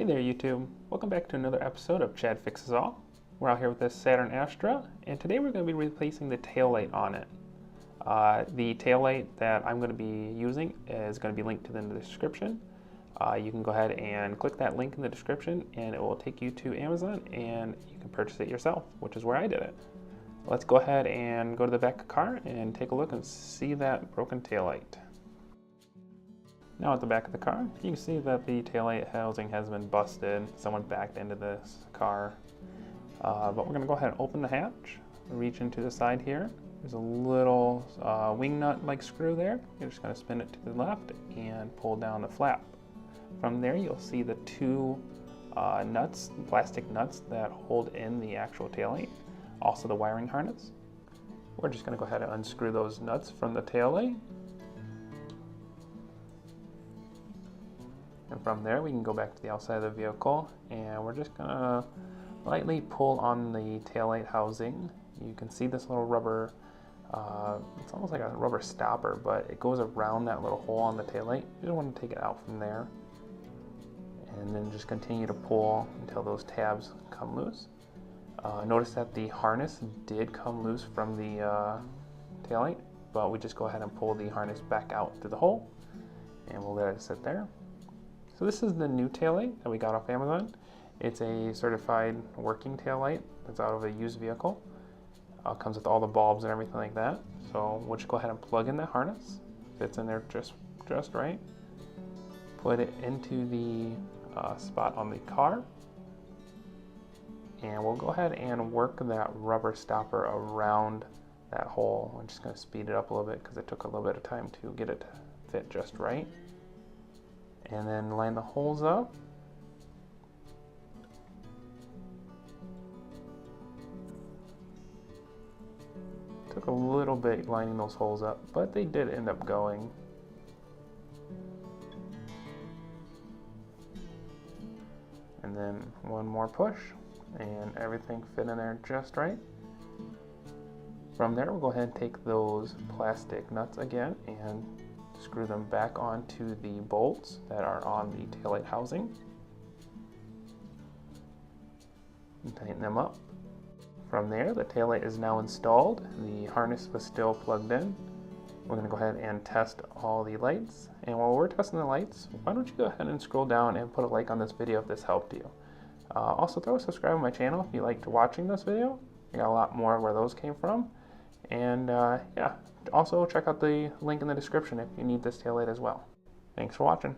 Hey there YouTube, welcome back to another episode of Chad Fixes All. We're out here with this Saturn Astra, and today we're going to be replacing the taillight on it. The taillight that I'm going to be using is going to be linked in the description. You can go ahead and click that link in the description and it will take you to Amazon and you can purchase it yourself, which is where I did it. Let's go ahead and go to the back of the car and take a look and see that broken taillight. Now at the back of the car, you can see that the taillight housing has been busted. Someone backed into this car. But we're going to go ahead and open the hatch, reach into the side here. There's a little wing nut like screw there. You're just going to spin it to the left and pull down the flap. From there you'll see the two nuts, plastic nuts that hold in the actual taillight, also the wiring harness. We're just going to go ahead and unscrew those nuts from the taillight. And from there we can go back to the outside of the vehicle and we're just going to lightly pull on the taillight housing. You can see this little rubber, it's almost like a rubber stopper, but it goes around that little hole on the taillight. You just want to take it out from there and then just continue to pull until those tabs come loose. Notice that the harness did come loose from the taillight, but we just go ahead and pull the harness back out through the hole and we'll let it sit there. So this is the new taillight that we got off Amazon. It's a certified working taillight that's out of a used vehicle. Comes with all the bulbs and everything like that. So we'll just go ahead and plug in the harness. Fits in there just right. Put it into the spot on the car. And we'll go ahead and work that rubber stopper around that hole. I'm just going to speed it up a little bit because it took a little bit of time to get it to fit just right. And then line the holes up. Took a little bit lining those holes up, but they did end up going. And then one more push, and everything fit in there just right. From there, we'll go ahead and take those plastic nuts again and screw them back onto the bolts that are on the taillight housing. And tighten them up. From there, the taillight is now installed. The harness was still plugged in. We're going to go ahead and test all the lights. And while we're testing the lights, why don't you go ahead and scroll down and put a like on this video if this helped you. Also throw a subscribe on my channel if you liked watching this video. I got a lot more where those came from. And yeah, also check out the link in the description if you need this taillight as well. Thanks for watching.